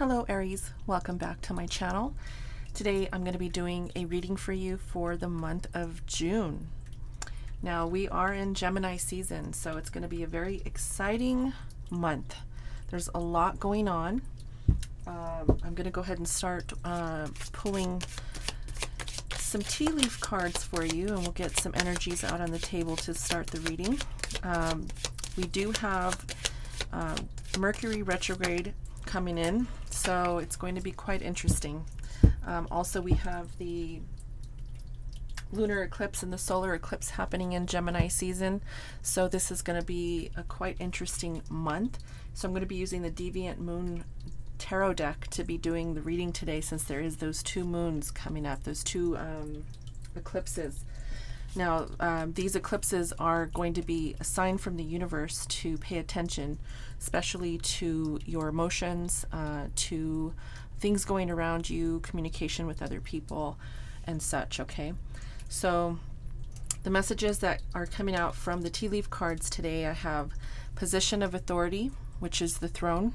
Hello Aries, welcome back to my channel. Today I'm going to be doing a reading for you for the month of June. Now we are in Gemini season, so it's going to be a very exciting month. There's a lot going on. I'm going to go ahead and start pulling some tea leaf cards for you, and we'll get some energies out on the table to start the reading. We do have Mercury retrograde coming in, so it's going to be quite interesting. Also, we have the lunar eclipse and the solar eclipse happening in Gemini season, so this is going to be a quite interesting month. So I'm going to be using the Deviant Moon Tarot deck to be doing the reading today, since there is those two moons coming up, those two eclipses. Now, these eclipses are going to be a sign from the universe to pay attention, especially to your emotions, to things going around you, communication with other people, and such, okay? So, the messages that are coming out from the tea leaf cards today, I have position of authority, which is the throne.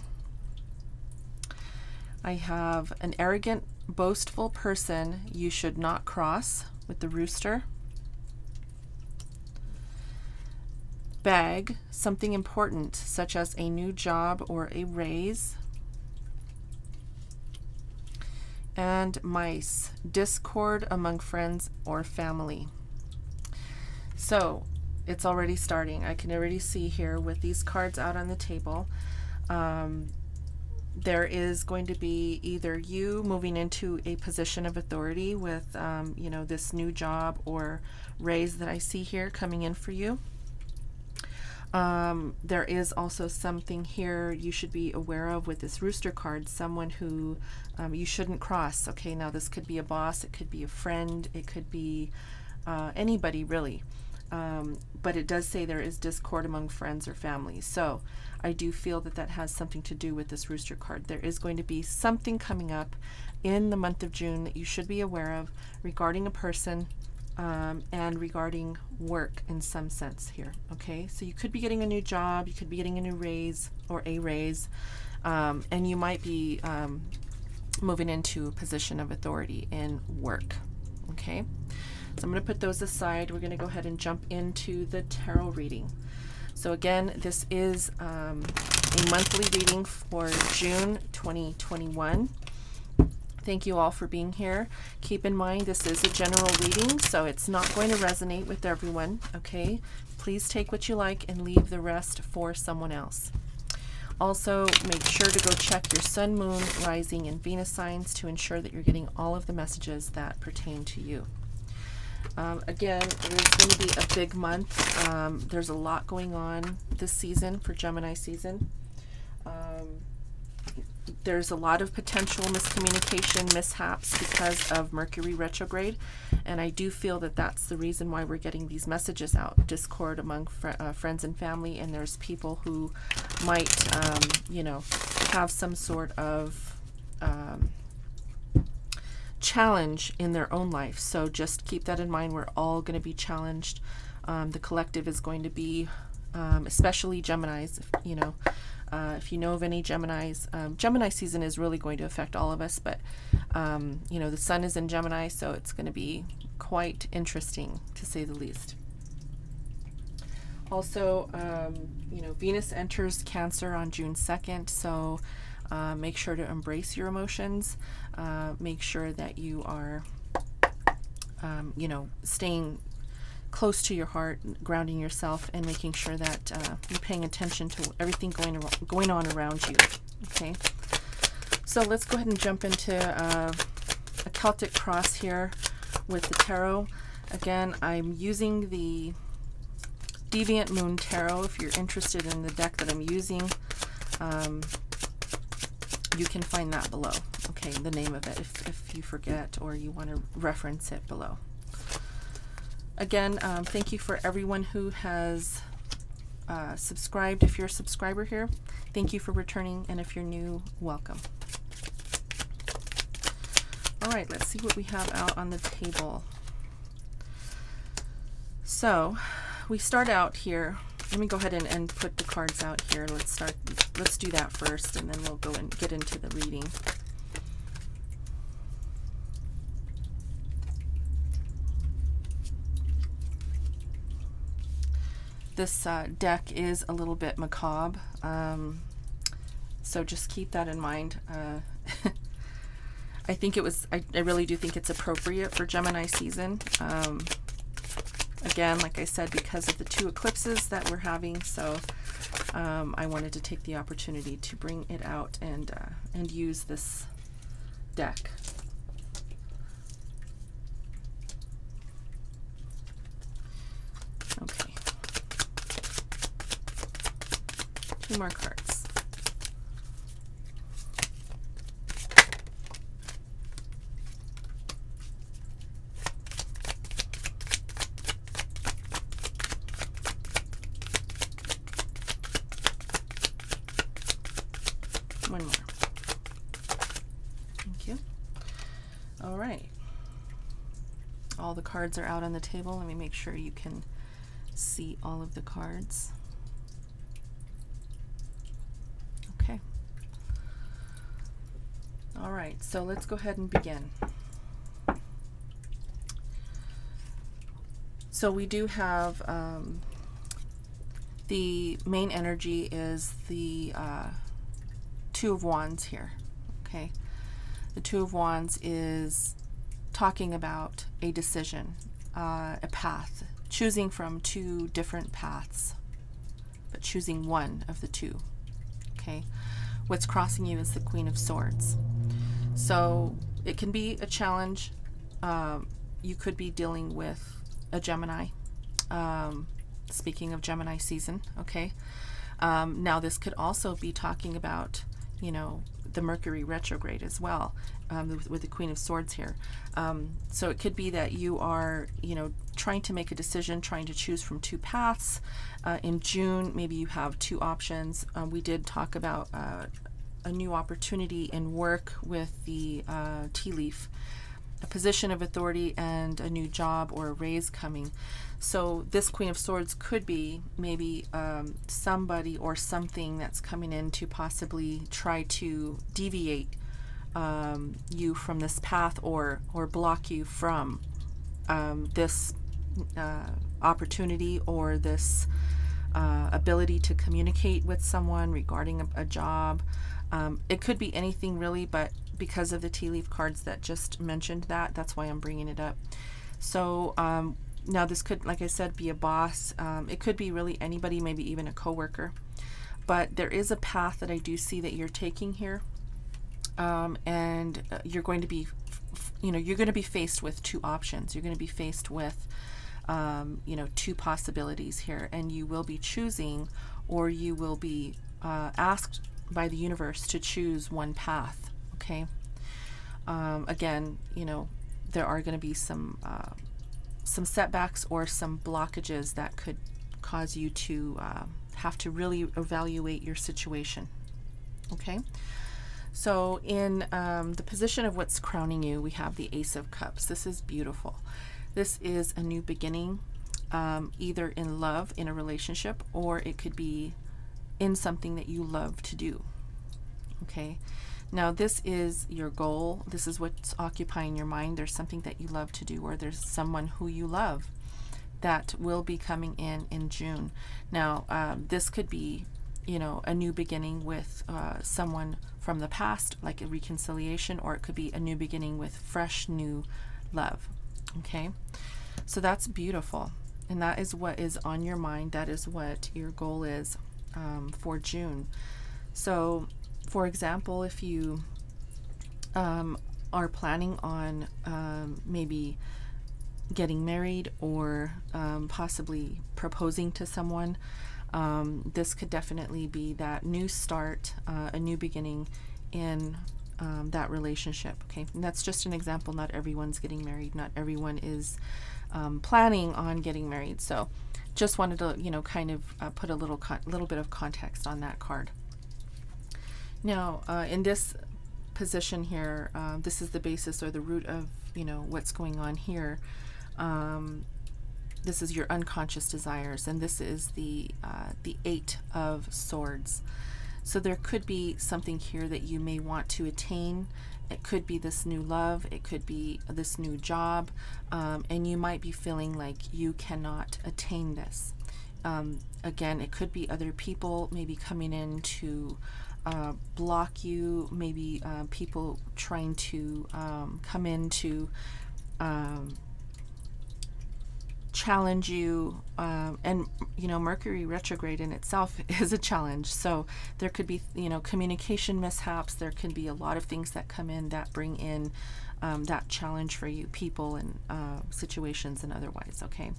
I have an arrogant, boastful person you should not cross, with the rooster. Bag, something important, such as a new job or a raise. And mice, discord among friends or family. So it's already starting. I can already see here with these cards out on the table. There is going to be either you moving into a position of authority with, you know, this new job or raise that I see here coming in for you. There is also something here you should be aware of with this rooster card, someone who you shouldn't cross. Okay, now this could be a boss, it could be a friend, it could be anybody really. But it does say there is discord among friends or family. So I do feel that that has something to do with this rooster card. There is going to be something coming up in the month of June that you should be aware of regarding a person, and regarding work in some sense here. Okay, so you could be getting a new job, you could be getting a new raise or a raise, and you might be moving into a position of authority in work. Okay, so I'm going to put those aside. We're going to go ahead and jump into the tarot reading. So again, this is a monthly reading for June 2021. Thank you all for being here. Keep in mind this is a general reading, so it's not going to resonate with everyone, okay? Please take what you like and leave the rest for someone else. Also, make sure to go check your sun, moon, rising, and Venus signs to ensure that you're getting all of the messages that pertain to you. Again, it is going to be a big month. There's a lot going on this season for Gemini season. There's a lot of potential miscommunication, mishaps because of Mercury retrograde, and I do feel that that's the reason why we're getting these messages out. Discord among friends and family, and there's people who might, you know, have some sort of challenge in their own life. So just keep that in mind. We're all going to be challenged. The collective is going to be, especially Geminis, you know. If you know of any Geminis, Gemini season is really going to affect all of us, but you know, the sun is in Gemini, so it's going to be quite interesting to say the least. Also, you know, Venus enters Cancer on June 2nd, so make sure to embrace your emotions. Make sure that you are, you know, staying close to your heart, grounding yourself, and making sure that you're paying attention to everything going on around you. Okay, so let's go ahead and jump into a Celtic Cross here with the tarot. Again, I'm using the Deviant Moon Tarot. If you're interested in the deck that I'm using, you can find that below. Okay, the name of it, if you forget or you want to reference it below. Again, thank you for everyone who has subscribed. If you're a subscriber here, thank you for returning, and if you're new, welcome. All right, let's see what we have out on the table. So we start out here let me go ahead and put the cards out here. Let's do that first, and then we'll go and get into the reading. This deck is a little bit macabre, so just keep that in mind. I think I really do think it's appropriate for Gemini season. Again, like I said, because of the 2 eclipses that we're having, so I wanted to take the opportunity to bring it out and use this deck. Okay. 2 more cards. One more. Thank you. All right. All the cards are out on the table. Let me make sure you can see all of the cards. Okay. All right, so let's go ahead and begin. So we do have the main energy is the 2 of Wands here. Okay, the 2 of Wands is talking about a decision, a path, choosing from 2 different paths, but choosing one of the 2. Okay, what's crossing you is the Queen of Swords. So it can be a challenge. You could be dealing with a Gemini. Speaking of Gemini season, okay. Now this could also be talking about, you know, the Mercury retrograde as well, with the Queen of Swords here. So it could be that you are, you know, trying to make a decision, trying to choose from 2 paths. In June, maybe you have 2 options. We did talk about a new opportunity in work with the tea leaf, a position of authority and a new job or a raise coming. So this Queen of Swords could be maybe somebody or something that's coming in to possibly try to deviate you from this path, or block you from this opportunity, or this ability to communicate with someone regarding a job. It could be anything really, but because of the tea leaf cards that just mentioned that's why I'm bringing it up. So now this could, like I said, be a boss. It could be really anybody, maybe even a coworker. But there is a path that I do see that you're taking here, and you're going to be, you know, you're going to be faced with 2 options. You're going to be faced with, you know, 2 possibilities here, and you will be choosing, or you will be asked by the universe to choose one path. Okay. Again, you know, there are going to be some setbacks or some blockages that could cause you to have to really evaluate your situation. Okay. So in the position of what's crowning you, we have the Ace of Cups. This is beautiful. This is a new beginning, either in love, in a relationship, or it could be in something that you love to do. Okay. Now this is your goal. This is what's occupying your mind. There's something that you love to do, or there's someone who you love that will be coming in June. Now this could be, you know, a new beginning with someone from the past, like a reconciliation, or it could be a new beginning with fresh new love. Okay, so that's beautiful, and that is what is on your mind. That is what your goal is for June. So for example, if you are planning on maybe getting married, or possibly proposing to someone, this could definitely be that new start, a new beginning in that relationship. Okay, and that's just an example. Not everyone's getting married. Not everyone is planning on getting married. So just wanted to, you know, kind of put a little bit of context on that card. Now, in this position here, this is the basis or the root of, you know, what's going on here. this is your unconscious desires, and this is the 8 of Swords. So there could be something here that you may want to attain. It could be this new love, it could be this new job, and you might be feeling like you cannot attain this. Again, it could be other people maybe coming in to block you, maybe people trying to come in to challenge you, and you know, Mercury retrograde in itself is a challenge. So there could be, you know, communication mishaps. There can be a lot of things that come in that bring in that challenge for you, people and situations and otherwise. Okay,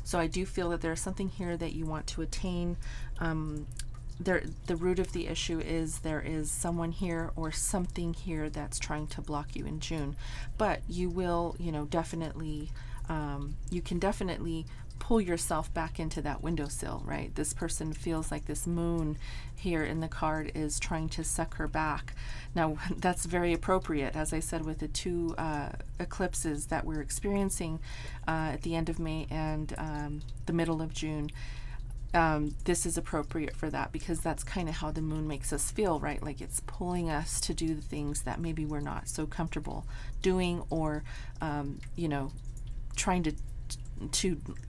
so I do feel that there's something here that you want to attain. The root of the issue is there is someone here or something here that's trying to block you in June, but you will, you know, definitely you can definitely pull yourself back into that windowsill, right? This person feels like this moon here in the card is trying to suck her back. Now, that's very appropriate, as I said, with the 2 eclipses that we're experiencing at the end of May and the middle of June. This is appropriate for that, because that's kind of how the moon makes us feel, right? Like it's pulling us to do the things that maybe we're not so comfortable doing, or you know, trying to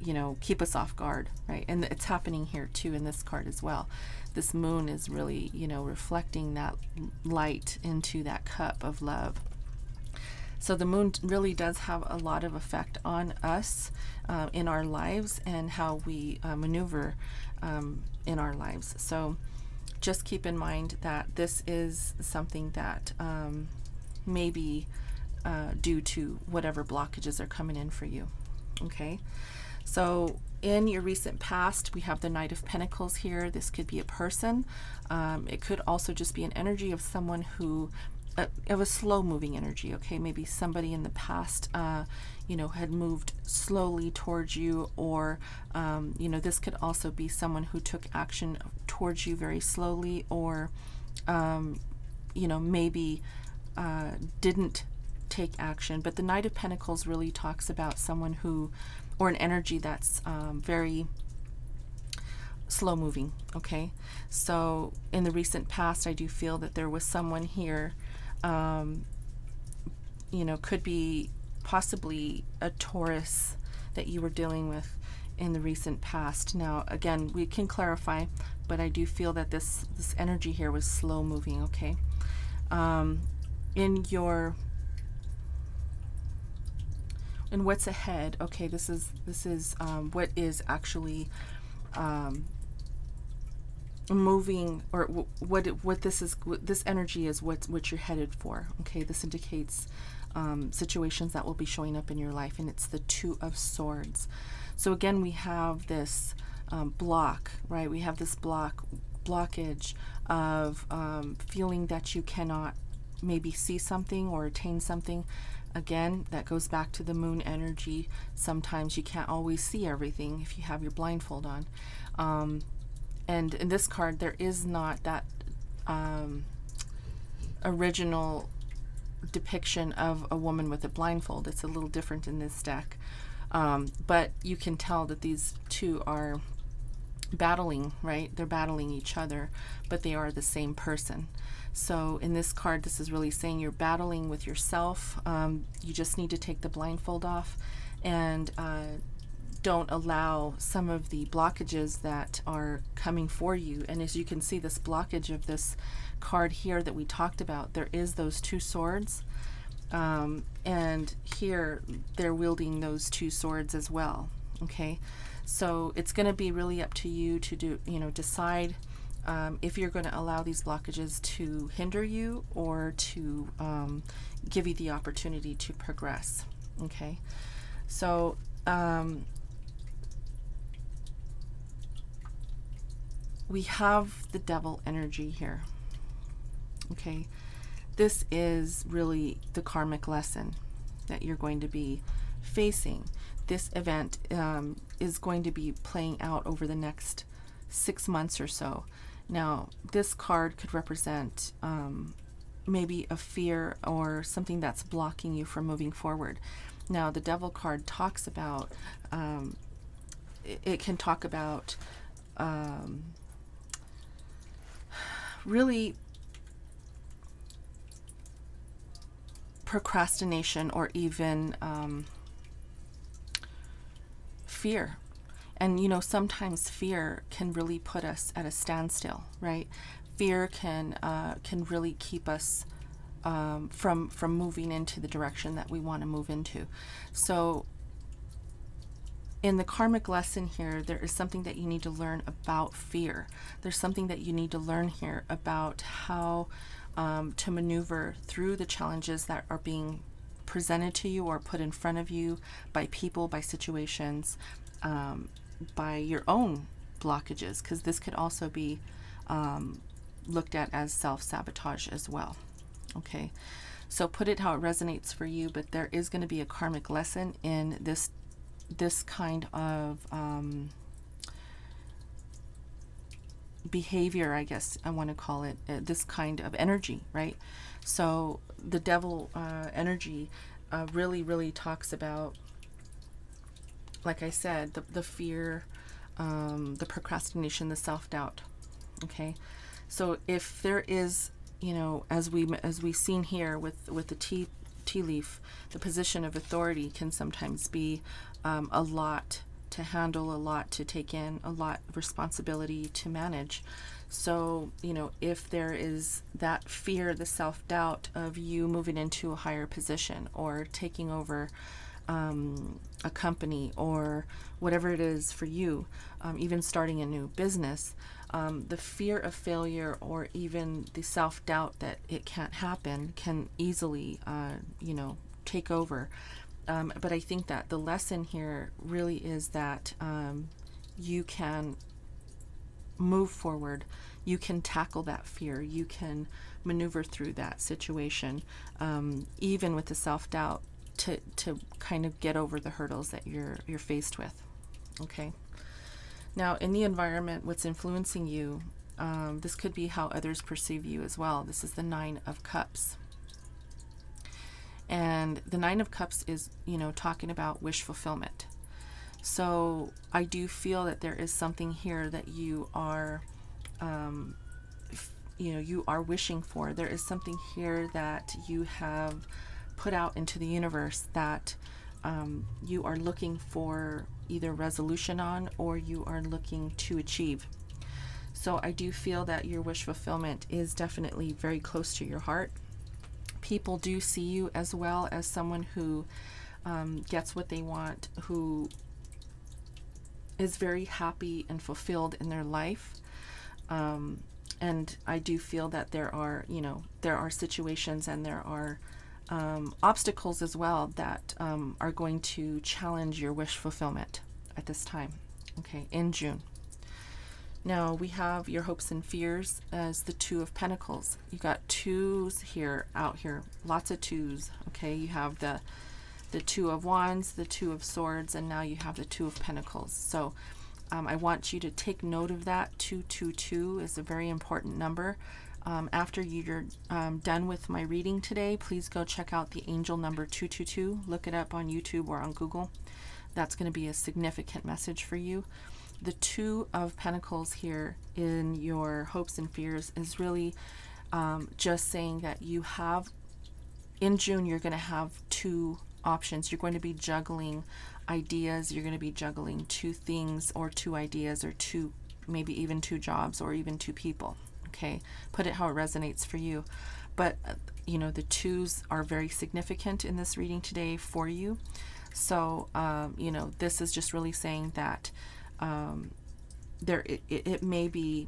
you know, keep us off guard, right? And it's happening here too in this card as well. This moon is really, you know, reflecting that light into that cup of love. So the moon really does have a lot of effect on us in our lives and how we maneuver in our lives. So just keep in mind that this is something that may be due to whatever blockages are coming in for you. Okay, so in your recent past, we have the Knight of Pentacles here. This could be a person. It could also just be an energy of someone who of a slow moving energy. Okay, maybe somebody in the past you know, had moved slowly towards you, or you know, this could also be someone who took action towards you very slowly, or you know, maybe didn't take action. But the Knight of Pentacles really talks about someone who, or an energy that's very slow moving. Okay, so in the recent past, I do feel that there was someone here, you know, could be possibly a Taurus that you were dealing with in the recent past. Now again, we can clarify, but I do feel that this energy here was slow moving. Okay, in what's ahead, okay, this is what is actually moving, or what this energy is, what you're headed for. Okay, this indicates situations that will be showing up in your life, and it's the 2 of Swords. So again, we have this block, right? We have this blockage of feeling that you cannot maybe see something or attain something. Again, that goes back to the moon energy. Sometimes you can't always see everything if you have your blindfold on. And in this card, there is not that original depiction of a woman with a blindfold. It's a little different in this deck. But you can tell that these 2 are battling, right? They're battling each other, but they are the same person. So in this card, this is really saying you're battling with yourself. You just need to take the blindfold off and don't allow some of the blockages that are coming for you. And as you can see, this blockage of this card here that we talked about, there is those 2 swords. And here they're wielding those 2 swords as well. Okay, so it's going to be really up to you to do, you know, decide if you're going to allow these blockages to hinder you or to give you the opportunity to progress. Okay, so we have the Devil energy here. Okay, this is really the karmic lesson that you're going to be facing. This event is going to be playing out over the next 6 months or so. Now, this card could represent maybe a fear or something that's blocking you from moving forward. Now, the Devil card talks about it can talk about really procrastination, or even fear. And, you know, sometimes fear can really put us at a standstill, right? Fear can really keep us from moving into the direction that we want to move into. So in the karmic lesson here, there is something that you need to learn about fear. There's something that you need to learn here about how to maneuver through the challenges that are being presented to you or put in front of you by people, by situations, by your own blockages, because this could also be looked at as self-sabotage as well. Okay, so put it how it resonates for you, but there is going to be a karmic lesson in this kind of behavior, I guess I want to call it, this kind of energy, right? So the devil energy really talks about, like I said, the fear, the procrastination, the self-doubt. Okay, so if there is, you know, as we've seen here with the tea leaf, the position of authority can sometimes be a lot to handle, a lot to take in, a lot of responsibility to manage. So, you know, if there is that fear, the self-doubt of you moving into a higher position or taking over a company or whatever it is for you, even starting a new business, the fear of failure or even the self-doubt that it can't happen can easily, you know, take over. But I think that the lesson here really is that you can move forward, you can tackle that fear, you can maneuver through that situation, even with the self-doubt, to kind of get over the hurdles that you're faced with. Okay. Now, in the environment, what's influencing you, this could be how others perceive you as well. This is the Nine of Cups. And the Nine of Cups is, you know, talking about wish fulfillment. So I do feel that there is something here that you are, you know, you are wishing for. There is something here that you have put out into the universe that you are looking for either resolution on, or you are looking to achieve. So I do feel that your wish fulfillment is definitely very close to your heart. People do see you as well as someone who gets what they want, who is very happy and fulfilled in their life. And I do feel that there are, you know, there are situations and there are obstacles as well that are going to challenge your wish fulfillment at this time, okay, in June. Now we have your hopes and fears as the Two of Pentacles. You got twos here, out here, lots of twos, okay? You have the Two of Wands, the Two of Swords, and now you have the Two of Pentacles. So I want you to take note of that. 222 is a very important number. After you're done with my reading today, please go check out the angel number 222. Look it up on YouTube or on Google. That's going to be a significant message for you. The Two of Pentacles here in your hopes and fears is really just saying that you have, in June, you're going to have two options. You're going to be juggling ideas. You're going to be juggling two things or two ideas or two, maybe even two jobs or even two people. Okay, put it how it resonates for you. But, you know, the twos are very significant in this reading today for you. So, you know, this is just really saying that it may be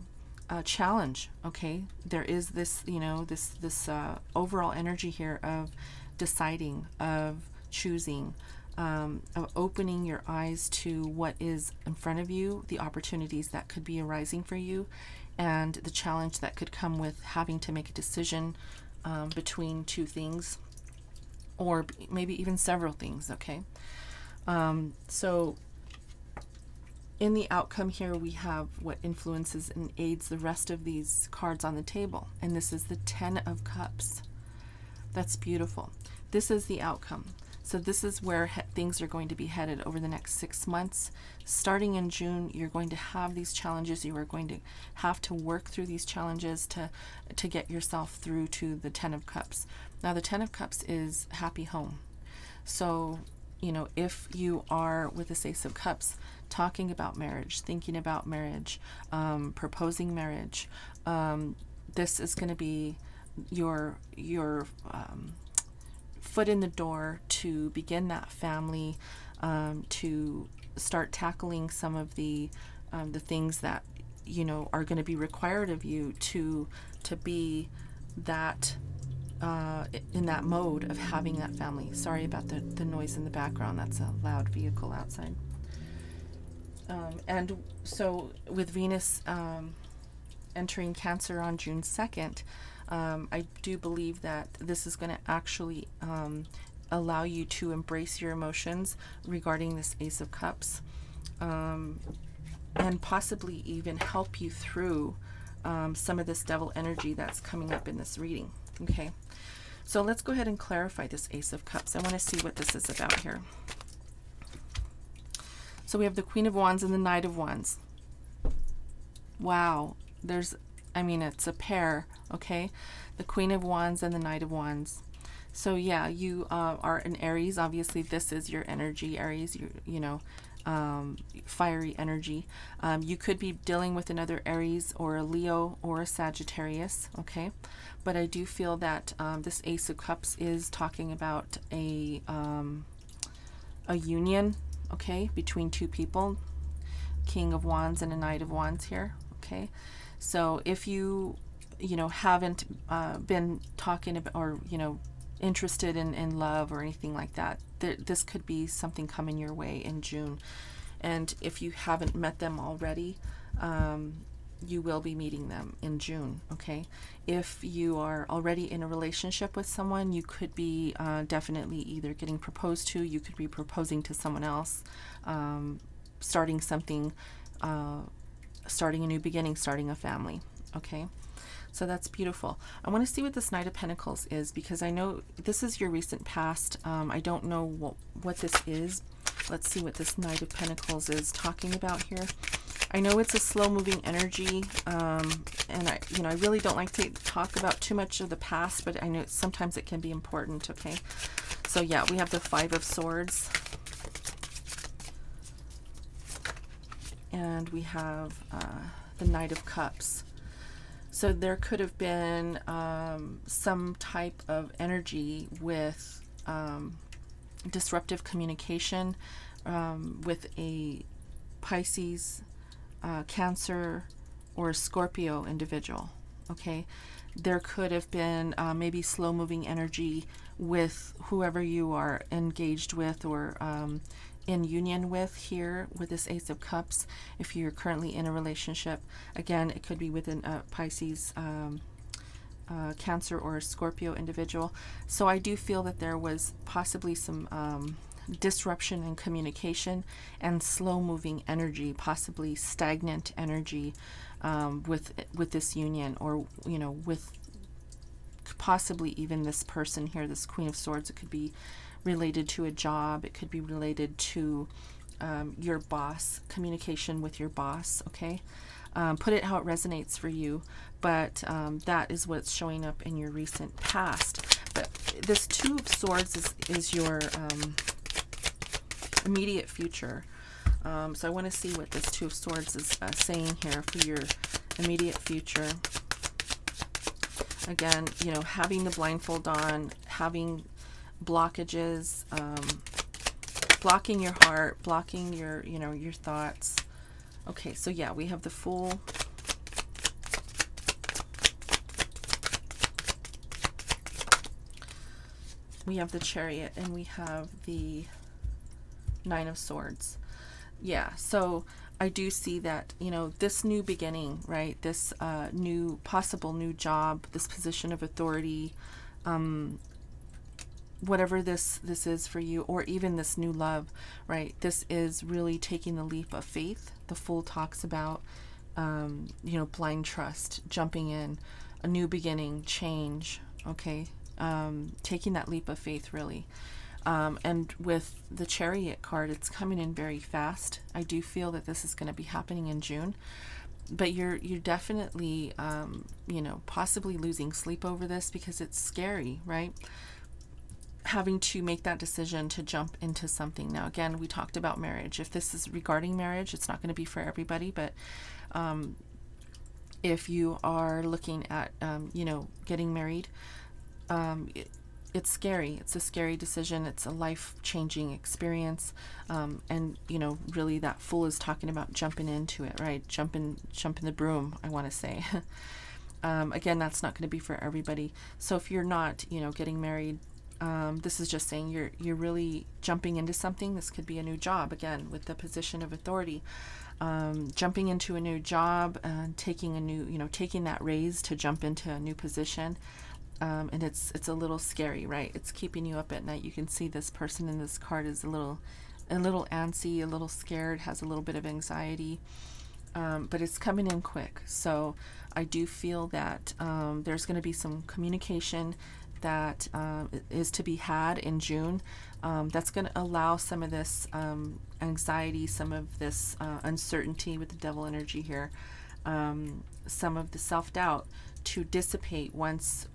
a challenge. Okay, there is this, you know, this overall energy here of deciding, of choosing, of opening your eyes to what is in front of you, the opportunities that could be arising for you, and the challenge that could come with having to make a decision between two things, or maybe even several things. Okay, so in the outcome here, we have what influences and aids the rest of these cards on the table, and this is the Ten of Cups. That's beautiful. This is the outcome. So this is where things are going to be headed over the next 6 months. Starting in June, you're going to have these challenges. You are going to have to work through these challenges to get yourself through to the Ten of Cups. Now, the Ten of Cups is happy home. So, you know, if you are with this Ace of Cups, talking about marriage, thinking about marriage, proposing marriage, this is going to be your foot in the door to begin that family, to start tackling some of the things that, you know, are going to be required of you to be that in that mode of having that family. Sorry about the noise in the background. That's a loud vehicle outside. And so with Venus entering Cancer on June 2nd, I do believe that this is going to actually allow you to embrace your emotions regarding this Ace of Cups, and possibly even help you through some of this devil energy that's coming up in this reading. Okay, so let's go ahead and clarify this Ace of Cups. I want to see what this is about here. So we have the Queen of Wands and the Knight of Wands. Wow, I mean, it's a pair, okay? The Queen of Wands and the Knight of Wands. So yeah, you are an Aries. Obviously, this is your energy, Aries. You know, fiery energy. You could be dealing with another Aries or a Leo or a Sagittarius, okay? But I do feel that this Ace of Cups is talking about a union, okay, between two people. King of Wands and a Knight of Wands here, okay? So if you know, haven't been talking about, or, you know, interested in love or anything like that, this could be something coming your way in June. And if you haven't met them already, you will be meeting them in June, okay? If you are already in a relationship with someone, you could be definitely either getting proposed to, you could be proposing to someone else, starting something, starting a new beginning, starting a family, okay? So that's beautiful. I want to see what this Knight of Pentacles is, because I know this is your recent past. I don't know what this is. Let's see what this Knight of Pentacles is talking about here. I know it's a slow-moving energy, and I really don't like to talk about too much of the past, but I know sometimes it can be important, okay? So yeah, we have the Five of Swords. And we have the Knight of Cups. So there could have been some type of energy with disruptive communication with a Pisces, Cancer, or Scorpio individual, okay? There could have been maybe slow-moving energy with whoever you are engaged with or in union with here with this Ace of Cups. If you're currently in a relationship, again, it could be within a Pisces, Cancer, or a Scorpio individual. So I do feel that there was possibly some disruption in communication and slow-moving energy, possibly stagnant energy with this union, or, you know, with possibly even this person here, this Queen of Swords. It could be related to a job. It could be related to your boss, communication with your boss, okay? Put it how it resonates for you, but that is what's showing up in your recent past. But this Two of Swords is your immediate future. So I want to see what this Two of Swords is saying here for your immediate future. Again, you know, having the blindfold on, having blockages, blocking your heart, blocking your, you know, your thoughts. Okay, so yeah, we have the Fool. We have the Chariot, and we have the Nine of Swords. Yeah, so I do see that, you know, this new beginning, right? This possible new job, this position of authority, whatever this is for you, or even this new love, right? This is really taking the leap of faith. The Fool talks about, you know, blind trust, jumping in, a new beginning, change, okay? Taking that leap of faith, really. And with the Chariot card, it's coming in very fast. I do feel that this is going to be happening in June, but you're definitely, you know, possibly losing sleep over this because it's scary, right? Having to make that decision to jump into something. Now, again, we talked about marriage. If this is regarding marriage, it's not going to be for everybody, but if you are looking at, you know, getting married, it's scary. It's a scary decision. It's a life-changing experience. And, you know, really that Fool is talking about jumping into it, right? Jump in the broom, I want to say. Again, that's not going to be for everybody. So if you're not, you know, getting married, this is just saying you're really jumping into something. This could be a new job, again, with the position of authority. Jumping into a new job and taking a new, you know, taking that raise to jump into a new position. And it's a little scary, right? It's keeping you up at night. You can see this person in this card is a little antsy, a little scared, has a little bit of anxiety, but it's coming in quick. So I do feel that there's going to be some communication that is to be had in June. That's going to allow some of this anxiety, some of this uncertainty with the Devil energy here, some of the self-doubt to dissipate once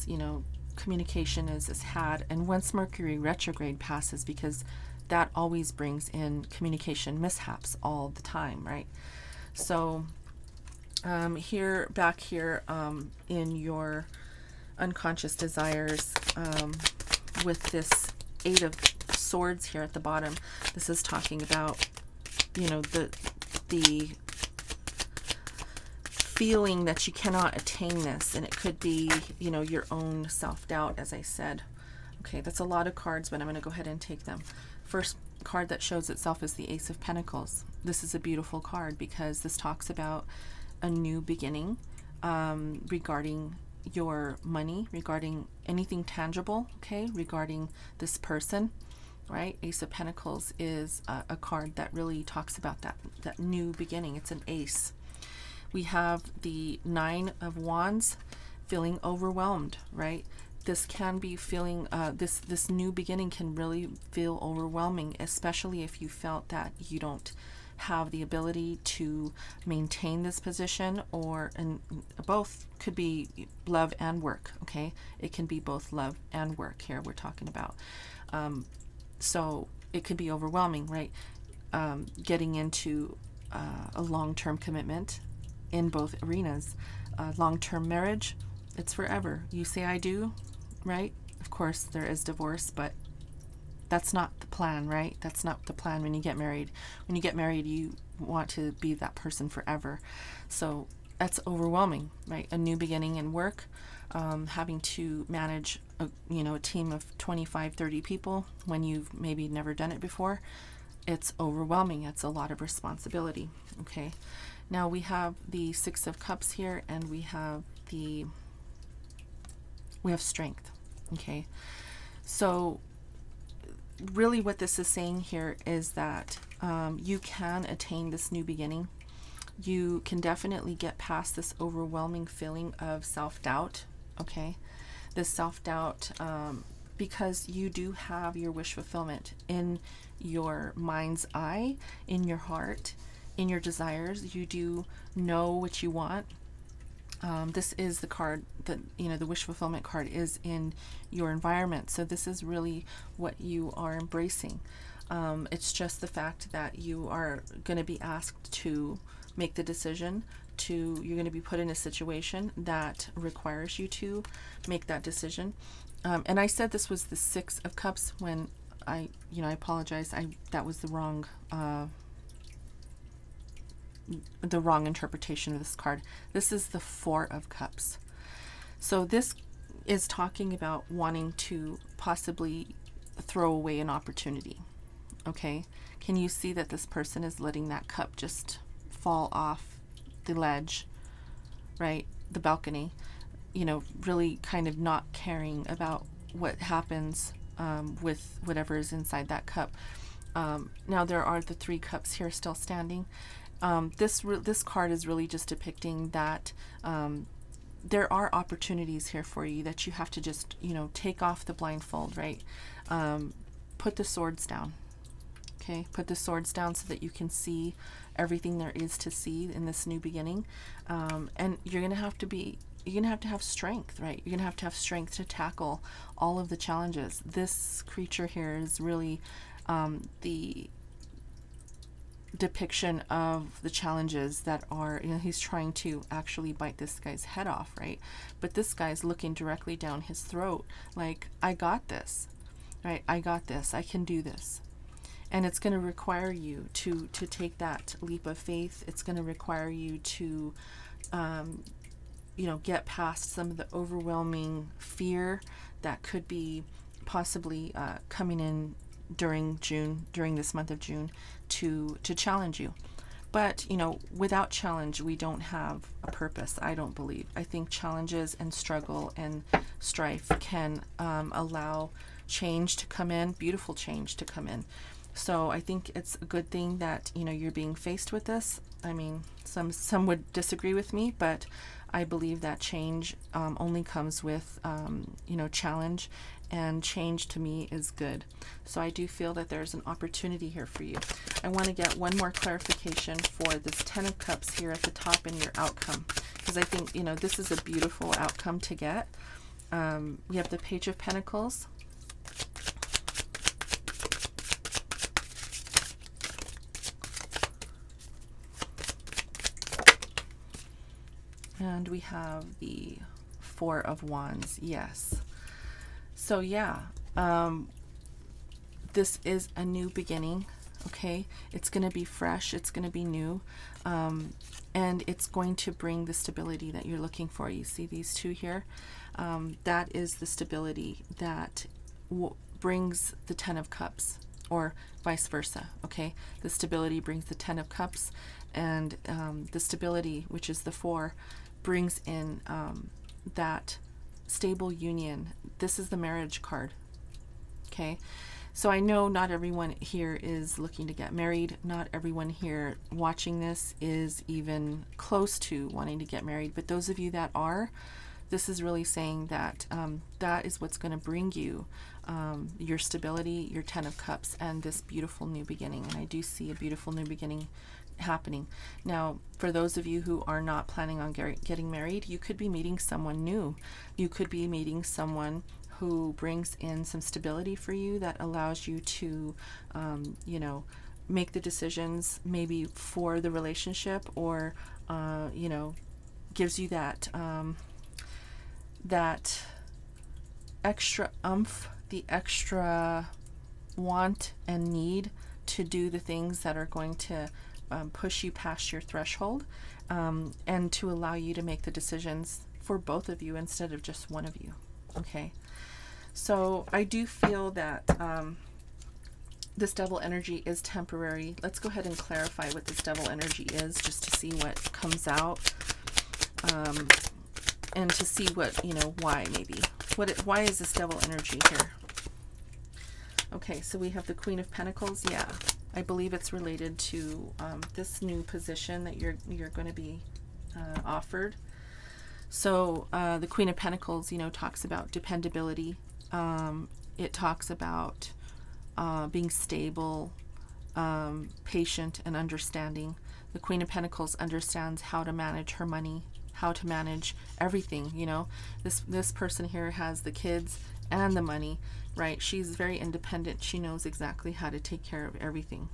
you know, communication is had, and once Mercury retrograde passes, because that always brings in communication mishaps all the time, right? So back here in your unconscious desires, with this 8 of Swords here at the bottom, this is talking about, you know, the feeling that you cannot attain this, and it could be, you know, your own self-doubt, as I said. Okay, that's a lot of cards, but I'm going to go ahead and take them. First card that shows itself is the Ace of Pentacles. This is a beautiful card because this talks about a new beginning, regarding your money, regarding anything tangible, okay, regarding this person, right? Ace of Pentacles is a card that really talks about that new beginning. It's an ace. We have the 9 of Wands, feeling overwhelmed, right? This can be feeling, this new beginning can really feel overwhelming, especially if you felt that you don't have the ability to maintain this position, and both could be love and work, okay? It can be both love and work here we're talking about. So it could be overwhelming, right? Getting into a long-term commitment in both arenas. Long-term marriage, it's forever. You say I do, right? Of course there is divorce, but that's not the plan, right? That's not the plan when you get married. When you get married, you want to be that person forever. So that's overwhelming, right? A new beginning in work, having to manage a team of 25, 30 people when you've maybe never done it before. It's overwhelming. It's a lot of responsibility, okay? Now we have the 6 of Cups here, and we have strength, okay? So really what this is saying here is that you can attain this new beginning. You can definitely get past this overwhelming feeling of self-doubt, okay? This self-doubt, because you do have your wish fulfillment in your mind's eye, in your heart, in your desires. You do know what you want. This is the card that, the wish fulfillment card is in your environment. So this is really what you are embracing. It's just the fact that you are going to be asked to make the decision you're going to be put in a situation that requires you to make that decision. And I said this was the 6 of Cups when I apologize. That was the wrong interpretation of this card. This is the 4 of Cups. So this is talking about wanting to possibly throw away an opportunity. Okay, can you see that this person is letting that cup just fall off the ledge, right? The balcony, really kind of not caring about what happens with whatever is inside that cup. Now there are the 3 cups here still standing. This card is really just depicting that there are opportunities here for you that you have to just take off the blindfold, right? put the swords down. Okay, put the swords down so that you can see everything there is to see in this new beginning. And you're gonna have to have strength, right? You're gonna have to have strength to tackle all of the challenges. This creature here is really the depiction of the challenges that are, you know, he's trying to actually bite this guy's head off, right? But this guy's looking directly down his throat like, I got this, right? I got this. I can do this. And it's going to require you to take that leap of faith. It's going to require you to, you know, get past some of the overwhelming fear that could be possibly coming in during June, during this month of June, to challenge you. But, you know, without challenge, we don't have a purpose, I don't believe. I think challenges and struggle and strife can allow change to come in, beautiful change to come in. So I think it's a good thing that, you know, you're being faced with this. I mean, some would disagree with me, but I believe that change only comes with, you know, challenge, and change to me is good. So I do feel that there's an opportunity here for you. I want to get one more clarification for this Ten of Cups here at the top in your outcome, because I think, you know, this is a beautiful outcome to get. We have the Page of Pentacles. And we have the Four of Wands. Yes. So yeah, this is a new beginning. Okay, it's going to be fresh. It's going to be new, and it's going to bring the stability that you're looking for. You see these two here? That is the stability that brings the Ten of Cups, or vice versa. Okay, the stability brings the Ten of Cups, and the stability, which is the Four, brings in that stable union. This is the marriage card. Okay, so I know not everyone here is looking to get married. Not everyone here watching this is even close to wanting to get married, but those of you that are, this is really saying that that is what's going to bring you your stability, your Ten of Cups, and this beautiful new beginning. And I do see a beautiful new beginning happening. Now, for those of you who are not planning on getting married, you could be meeting someone new. You could be meeting someone who brings in some stability for you, that allows you to, you know, make the decisions maybe for the relationship, or, you know, gives you that, that extra oomph, the extra want and need to do the things that are going to push you past your threshold, and to allow you to make the decisions for both of you instead of just one of you. Okay, so I do feel that this devil energy is temporary. Let's go ahead and clarify what this devil energy is, just to see what comes out, and to see what, you know, why maybe. Why is this devil energy here? Okay, so we have the Queen of Pentacles. Yeah, I believe it's related to this new position that you're going to be offered. So the Queen of Pentacles, you know, talks about dependability. It talks about being stable, patient, and understanding. The Queen of Pentacles understands how to manage her money, how to manage everything. You know, this person here has the kids and the money, right? She's very independent. She knows exactly how to take care of everything.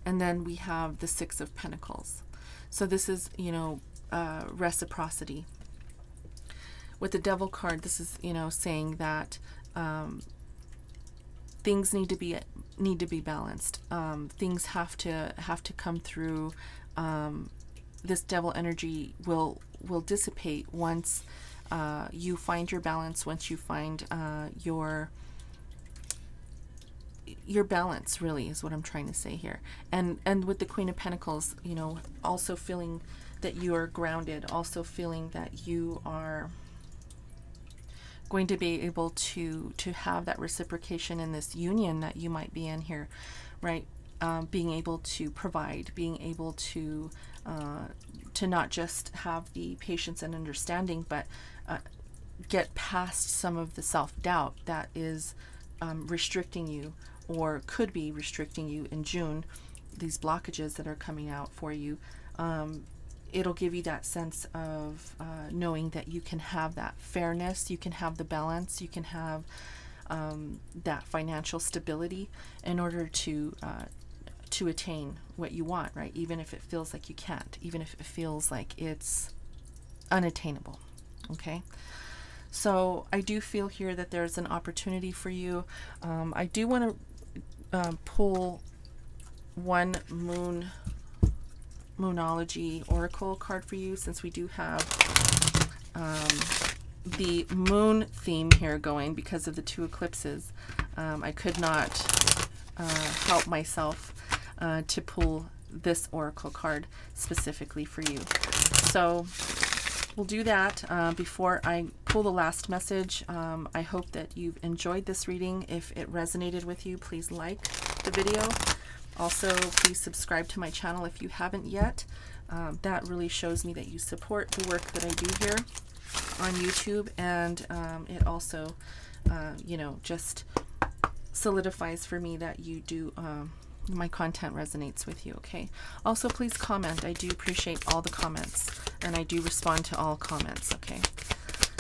And then we have the Six of Pentacles. So this is, you know, reciprocity. With the Devil card, this is, you know, saying that things need to be balanced. Things have to come through. This Devil energy will dissipate once you find your balance, once you find your balance, really, is what I'm trying to say here. And with the Queen of Pentacles, you know, also feeling that you are grounded, also feeling that you are going to be able to have that reciprocation in this union that you might be in here, right? Being able to provide, being able to not just have the patience and understanding, but get past some of the self-doubt that is restricting you, or could be restricting you in June, these blockages that are coming out for you, it'll give you that sense of knowing that you can have that fairness, you can have the balance, you can have that financial stability in order to attain what you want, right? Even if it feels like you can't, even if it feels like it's unattainable. Okay, so I do feel here that there's an opportunity for you. I do want to pull one Moonology Oracle card for you, since we do have the moon theme here going because of the 2 eclipses. I could not help myself to pull this oracle card specifically for you. So we'll do that. Before I pull the last message, I hope that you've enjoyed this reading. If it resonated with you, please like the video. Also, please subscribe to my channel if you haven't yet. That really shows me that you support the work that I do here on YouTube, and it also, you know, just solidifies for me that you do, my content resonates with you. Okay, also please comment. I do appreciate all the comments, and I do respond to all comments. Okay,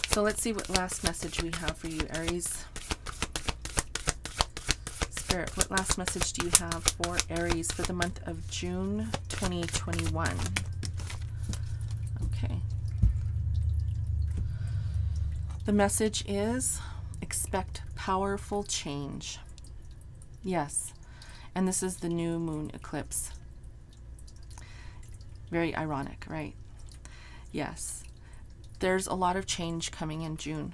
so let's see what last message we have for you, Aries. Spirit, what last message do you have for Aries for the month of June 2021? Okay, the message is expect powerful change. Yes. And this is the new moon eclipse. Very ironic, right? Yes. There's a lot of change coming in June.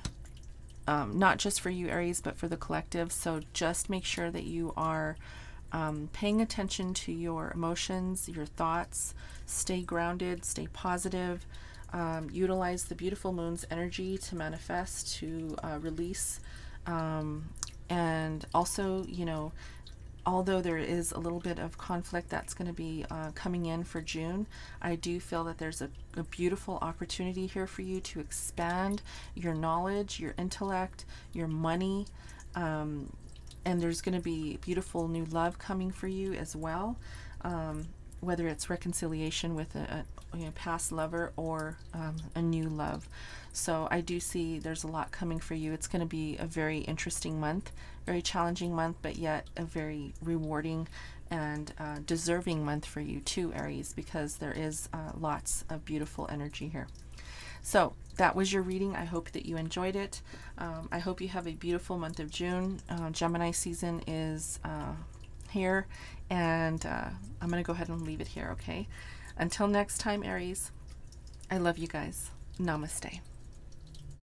Not just for you, Aries, but for the collective. So just make sure that you are paying attention to your emotions, your thoughts. Stay grounded, stay positive. Utilize the beautiful moon's energy to manifest, to release. And also, you know, although there is a little bit of conflict that's going to be coming in for June, I do feel that there's a beautiful opportunity here for you to expand your knowledge, your intellect, your money, and there's going to be beautiful new love coming for you as well, whether it's reconciliation with a past lover or a new love. So I do see there's a lot coming for you. It's going to be a very interesting month, very challenging month, but yet a very rewarding and deserving month for you too, Aries, because there is lots of beautiful energy here. So that was your reading. I hope that you enjoyed it. I hope you have a beautiful month of June. Gemini season is here, and I'm going to go ahead and leave it here, okay? Until next time, Aries, I love you guys. Namaste.